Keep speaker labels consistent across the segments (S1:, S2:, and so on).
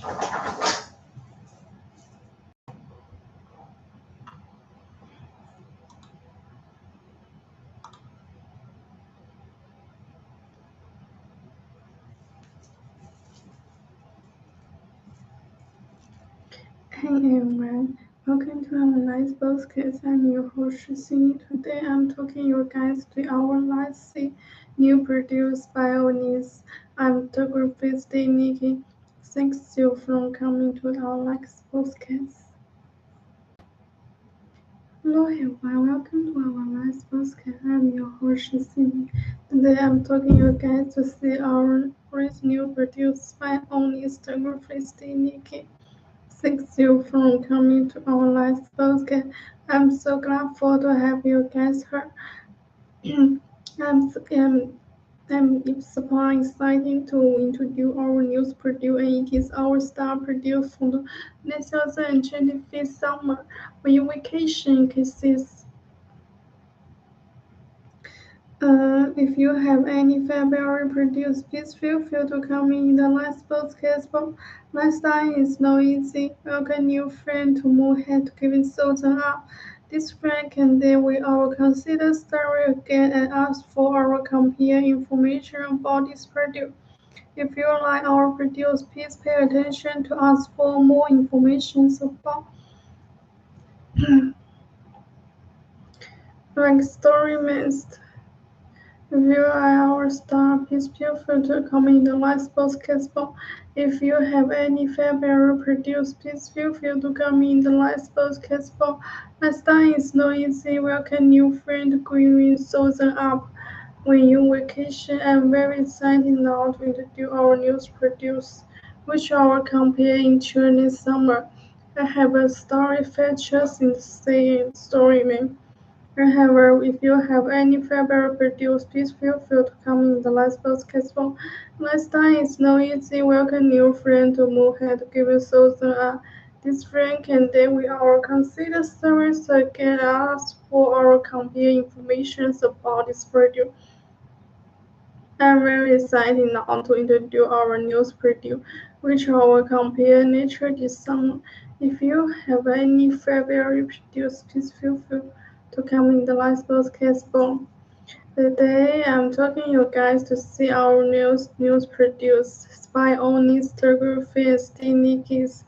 S1: Hey everyone, welcome to our Lights Podcast. I'm your host Tiffany. Today I'm talking you guys to our Lights new produced by Onis. I'm Turquoise Nikki. Thanks you for coming to our Lights Podcast. Hello everyone, welcome to our Lights Podcast. I'm your host Tiffany. Today I'm talking you guys to see our new produced by Onis Turquoise Nikki. Thank you for coming to our live podcast. I'm so grateful to have you guys here. I'm super excited to introduce our news producer, and it is our star producer for the 2025 summer when vacation kisses. If you have any February produce, please feel free to come in the last podcast. But last time is no easy. Welcome new friend to Moonhead giving Sultan up. This friend can then we all consider story again and ask for our compare information about this produce. If you like our produce, please pay attention to ask for more information about like story mist. If you are our star, please feel free to comment in the last podcast box. If you have any favorite produce, please feel free to comment in the last podcast box. Last time is no easy. Welcome new friend Green Southern up. When you vacation, I'm very excited now to introduce our news produce, which our compare in Chinese summer. I have a story features in the same story man. However, if you have any favorite produce, please feel free to come in the last podcast form. Last time is no easy. Welcome new friend to Moonhead. Give you something this friend can then we our consider service again ask for our compare information about this produce. I'm very excited now to introduce our news produce, which our compare nature this summer. If you have any favorite produce, please feel free to come in the last podcast box. Today I'm talking you guys to see our news produced by only photography and techniques.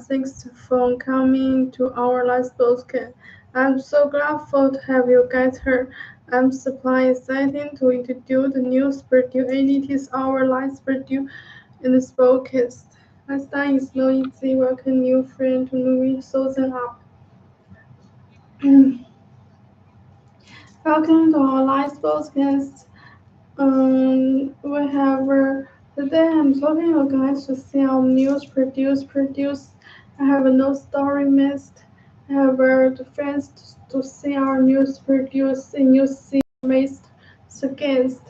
S1: Thanks for coming to our last podcast. I'm so grateful to have you guys here. I'm super excited to introduce the news produce and it is our last produce in this podcast. Last time is no easy. Welcome new friend to movie Southern up. Welcome to our live podcast. We have today I'm talking you guys to see our news produce. I have no story missed. I have the friends to see our news produce and you see missed against.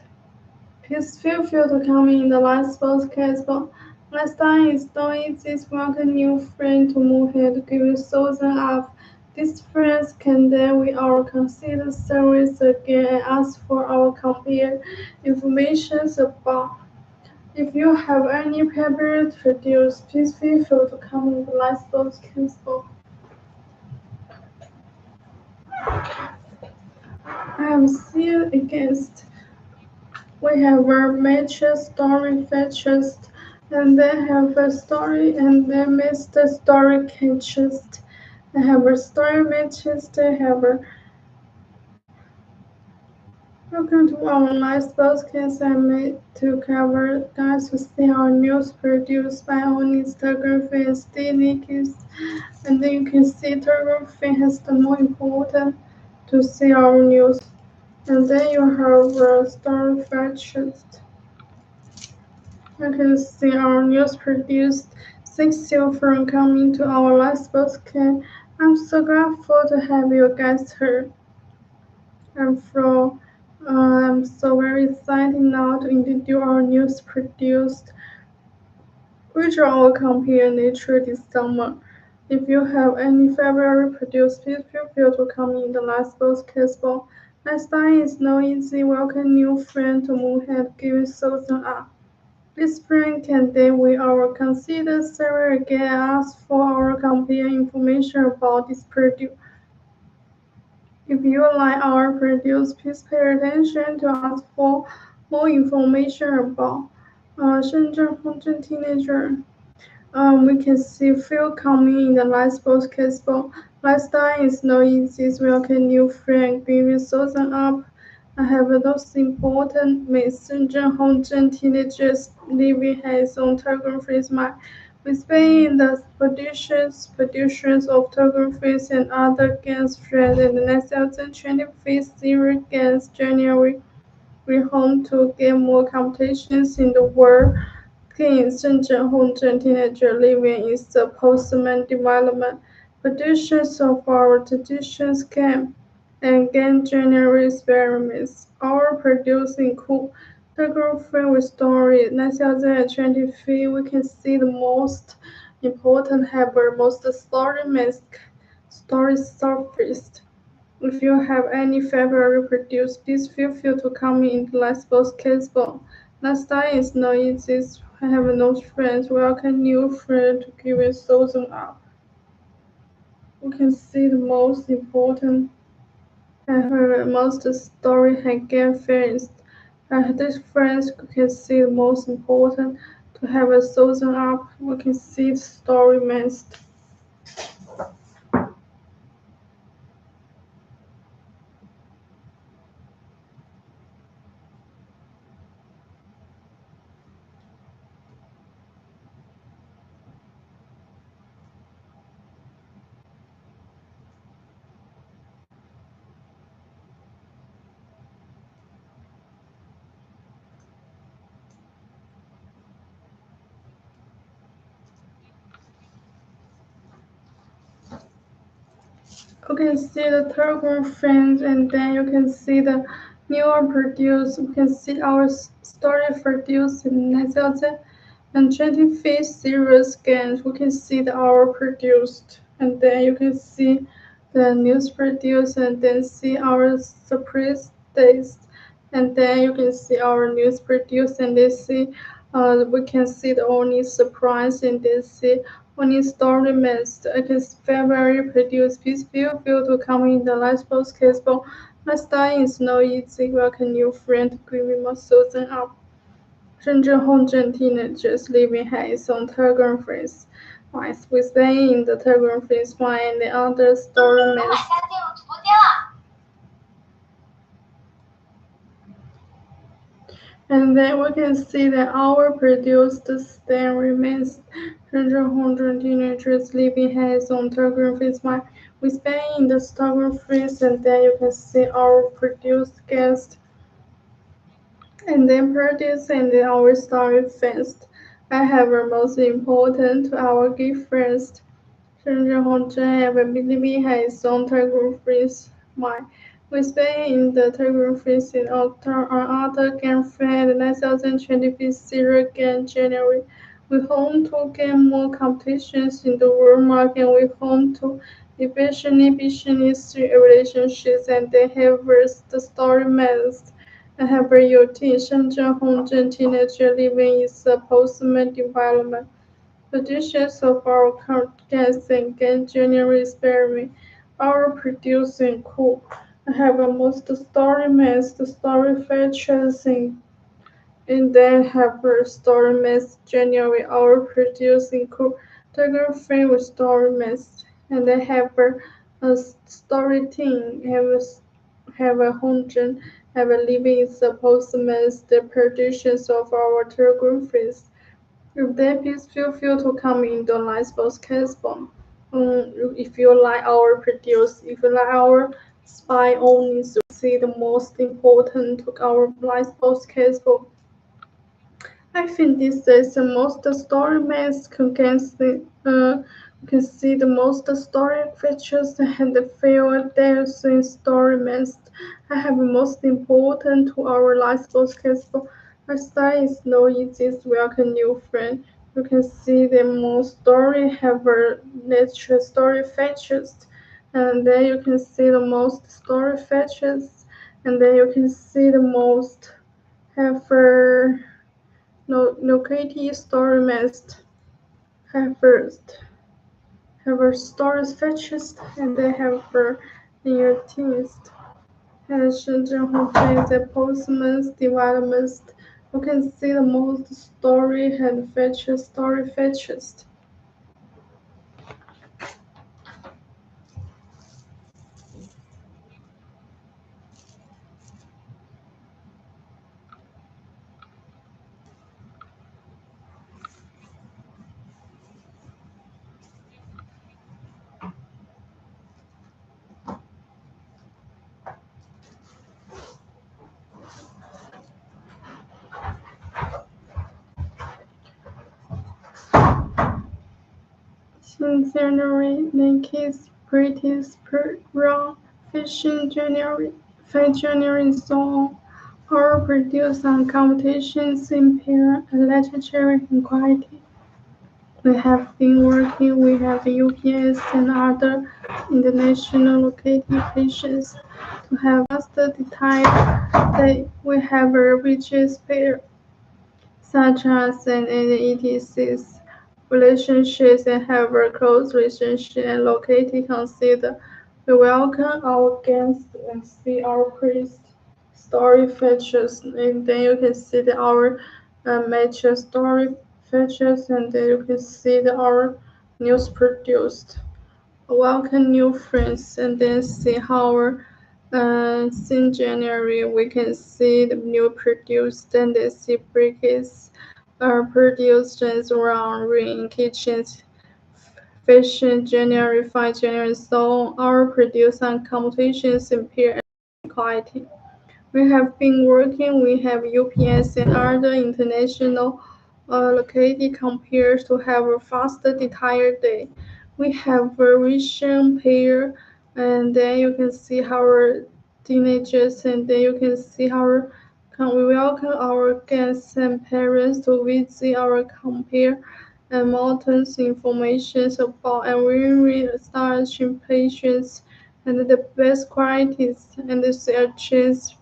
S1: Please feel free to come in the last podcast. But last time is doing this welcome new friend to move here to give you thousand up. These friends can then we all consider service again and ask for our compare information about. If you have any favorite videos, please feel free to come in the last podcast. I am still against. We have a major story features, and then have a story, and then Mr. Story catches. They have a story matches. They have a welcome to our live podcast. I made to cover guys to see our news produced by on Instagram and Steve. And then you can see photography has the more important to see our news. And then you have story features. You can see our news produced. Thanks you for coming to our last podcast. I'm so grateful to have you guys here. I'm so very excited now to introduce our news produced, which are our compare nature this summer. If you have any favorite produce, please feel free to come in the last podcast box. Last time is no easy. Welcome new friend to Moonhead. Give it something up. This friend can then we our consider server again ask for our complete information about this product. If you like our produce, please pay attention to ask for more information about Shenzhen Hongzhen teenager. We can see few coming in the light sports caseball. Lifestyle is no easy. Welcome new friend. Give you thousand up. I have those important Miss Shenzhen Hongzhen teenagers living has on Telegram Freeze my we Spain the producers of Telegram Freeze and other games thread in the 2025 series games January. We home to get more competitions in the world. King Shenzhen Hongzhen teenager living is the postman development. Productions of our traditions game and game general experiments. Our producing cool. The girlfriend with story 2023 we can see the most important ever most story mask story surfaced. If you have any favorite produce, please feel free to comment in the last post casebook. Last time is no easy. I have no friends. Welcome new friend to give it thousand up. You can see the most important. I have most story I get first. I have these friends who can see the most important. To have a thousand up, we can see the story must. You can see the turquoise frames and then you can see the newer produce. You can see our story produced in 2025 series games. We can see the hour produced and then you can see the news produced and then see our surprise days and then you can see our news produced and then see we can see the only surprise and then see only story missed. It is February produced. Please feel free to come in the last post caseball. My style is no easy. Welcome new friend giving my Susan up. 深圳 Hongzhen teenagers living has on Telegram Freeze. Whilst we stay in the Telegram Freeze find the other story missed. And then we can see that our produced stand remains 100 teenagers living hands on Telegram Freeze. We spend in the Telegram Freeze and then you can see our produced guest and then produce and then our story first. I have a most important to our gift first. 甚至红针 availability has on Telegram Freeze. My we spend in the Telegram Freeze in other game friend 2025 serial game January. We home to game more competitions in the world market. We home to efficiently business relationships and they have the story mass. I have a UT 深圳红针 teenager living is a postman development. Traditions of our guests and general experiment are producing cool. I have a most story mass, the story features and then have a story mass generally our producing cool. The girlfriend with story mass and then have a story team have a hundred have a living supposed mass the productions of our telegraphies. If they please feel free to come in the live sports caseball. If you like our produce, if you like our spy only, you see the most important to our live sports caseball. I think this is the most story mask can see the most story features and the feel depth in story mask. I have most important to our life podcast. My style is no easiest welcome new friend. You can see the most story have a nature story features and then you can see the most story features and then you can see the most have Located story must have first have a stories fetches and they have near teams. And children who play the postman's development, you can see the most story and fetches story fetches. In January, Yankees British run fishing January, January zone are produced on competitions in pair and literature and quality. We have been working with UPS and other international locations to have faster detail that we have a richest pair such as an ETCs relationships and have a close relationship and located consider. We welcome our guests and see our priest story features and then you can see our major story features and then you can see our news produced welcome new friends and then see how in January we can see the new produced and the see briquettes are produced around in kitchens fashion January 5 January so our produced on competitions in peer and quality. We have been working we have UPS and other international located compared to have a faster detailed day. We have variation pair and then you can see our teenagers and then you can see our we welcome our guests and parents to visit our compare and mountains information about and we research patients and the best qualities and the searches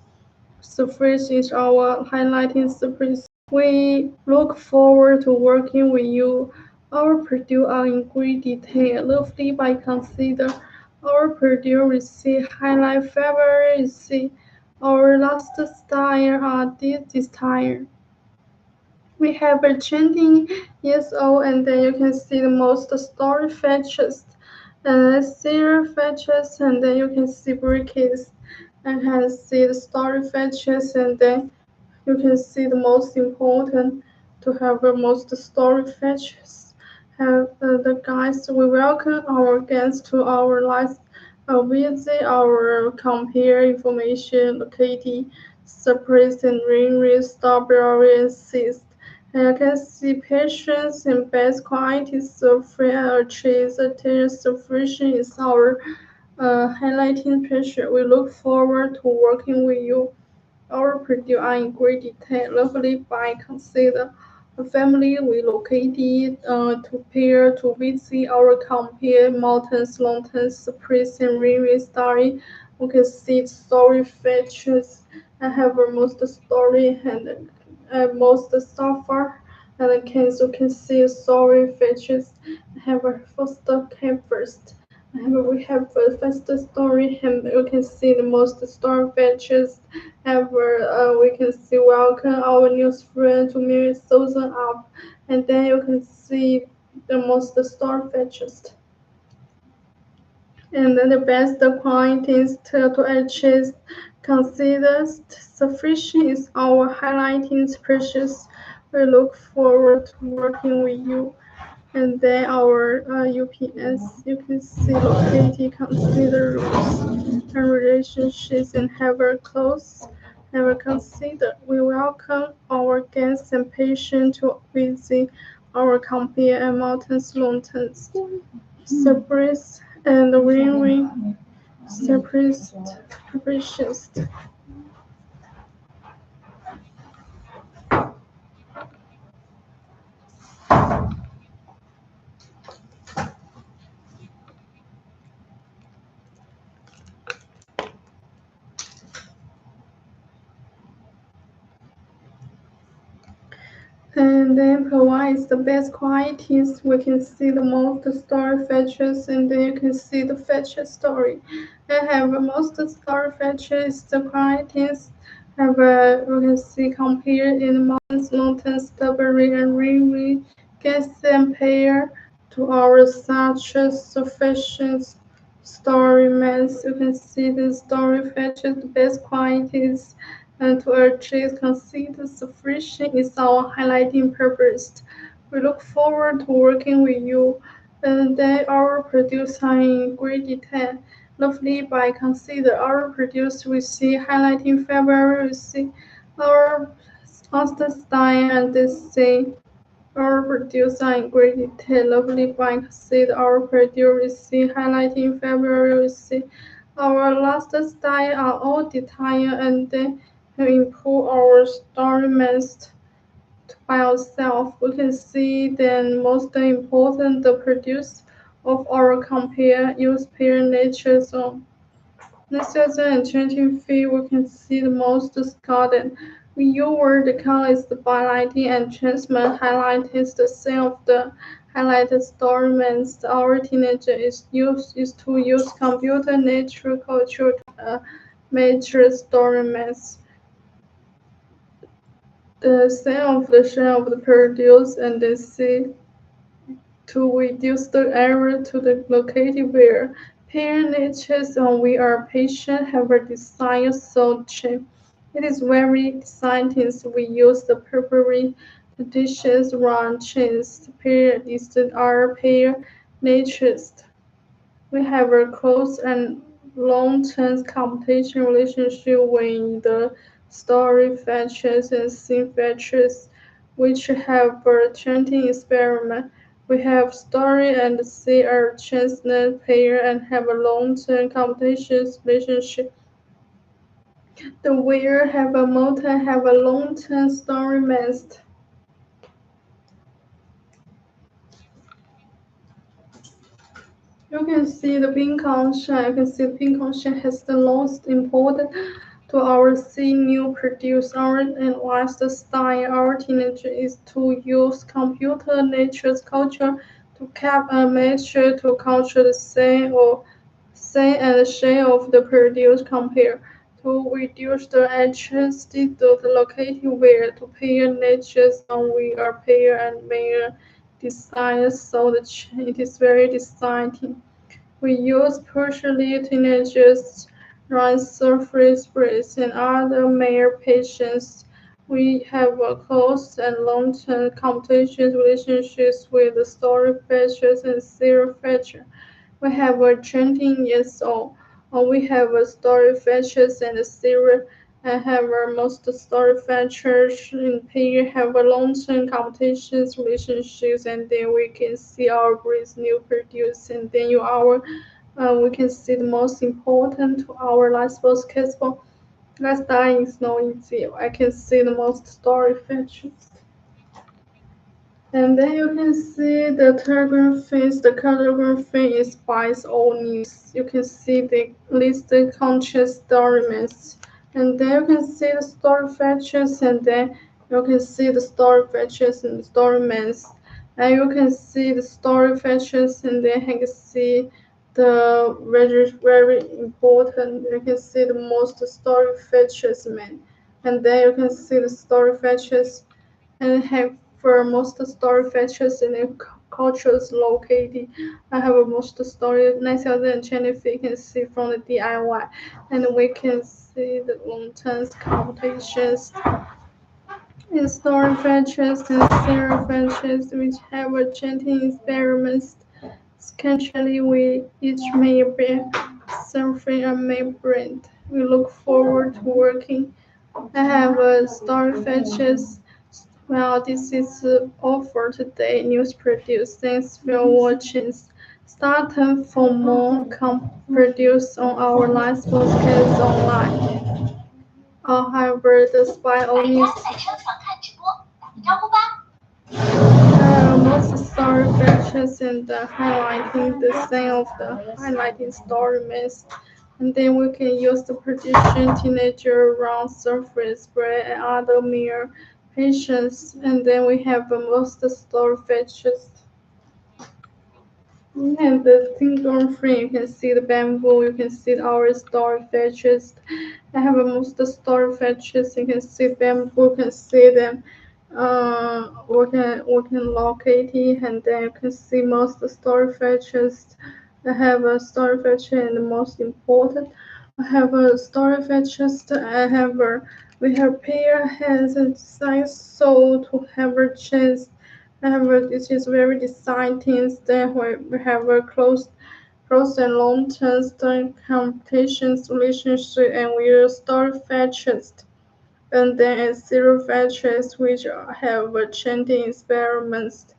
S1: surface is our highlighting surface. We look forward to working with you. Our product are in great detail, lovely by consider. Our product receive highlight favorite receive. Our last style are this style. We have a 20 years old and then you can see the most story fetches and serial fetches and then you can see briquettes and can see the story fetches and then you can see the most important to have the most story fetches. Have the guys we welcome our guests to our live visit our compare information located surprise and ring strawberry and cyst. And you can see patients and best quality software and cheese attention sufficient is our highlighting pressure. We look forward to working with you. Our produce are in great detail, lovely by consider. A family we located to pair to visit our compare mountains, mountains, prison, river story. We can see story features and have a most story and most suffer and can see story features have a first came first. We have a first story and you can see the most story features ever. We can see welcome our new friend to Mary Susan up and then you can see the most story features. And then the best qualities to achieve considered sufficient is our highlighting precious. We look forward to working with you. And then our UPS, you can see located consider rules and relationships and have a close never consider. We welcome our guests and patients to visit our company and mountains, mountains. Surprise and win-win surprise preparations. and then provides the best qualities. We can see the most story features, and then you can see the feature story. I have most story features, the qualities. Have we can see compared in mountains, mountain strawberry and really gets compare to our such a sufficient story mass. You can see the story features the best qualities and to achieve consider sufficient is our highlighting purpose. We look forward to working with you and they are produced in great detail. Lovely by consider our produce we see highlighting February we see our master style and this say our producer in great detail. Lovely by consider our produce we see highlighting February we see our last style are all detailed and they improve our story messed by ourselves. We can see then most important the produce of our compare use pair nature zone. Next 2023 we can see the most garden. We use the colors the highlighting and transparent highlight is the same of the highlighted story means our teenager is to use computer nature culture major story means the same of the share of the produce and the C to reduce the error to the located where parents and we are patient have a desire so cheap. It is very exciting. We use the preparing the dishes run chains to pair listed our pair natures. We have a close and long-term competition relationship with the story fetchers and scene fetchers, which have a trending experiment. We have story and sea urchins pair and have a long-term competition relationship. The weir have a mountain have a long-term story mast. You can see the pink ocean. You can see the pink ocean has the most important to our sea new produce art and lifestyle. Our teenager is to use computer nature's culture to cap a measure to culture the same or say and share of the produce compare to reduce the electricity to the located where to pair nature's on we are pair and mere design so that it is very exciting. We use partially teenagers run surface breeds and other male patients. We have a close and long-term competition relationships with the story fetchers and serial fetcher. We have a 20 years old. We have a story fetchers and a serial and have our most story fetchers in pair have a long-term competition relationships and then we can see our breeds new produce and then you our we can see the most important to our last basketball. Last time is no easy. I can see the most story features. And then you can see the telegraphy. The telegraphy is by all news. You can see the listed conscious documents. And then you can see the story features and then you can see the story features and the story means. And you can see the story features and then you can see the very important. You can see the most story features man. And then you can see the story features and have for most story features in the cultures located. I have a most story 9020 you can see from the DIY and we can see the long-term competitions in story features and serial features which have a gentle experiments. Essentially, we each may be something and may brand. We look forward to working. I have a story features. Well, this is all for today. News produced. Thanks for watching. Start for more produced on our live podcast online. However, despite all news, most story features and highlighting the same of the highlighting story myths. And then we can use the prediction teenager round surface spread and other mere patience. And then we have most store fetches. And the single frame, you can see the bamboo, you can see our store fetches. I have most store fetches, you can see bamboo, you can see them working located, and then you can see most store fetches. I have a store fetch and the most important. I have a store fetches. We have pair hands and size so to have a chest. However, this is very exciting. Then we have a close and long-term competitions relationship, and we will start fetches. And then a zero fetches which have changing experiments.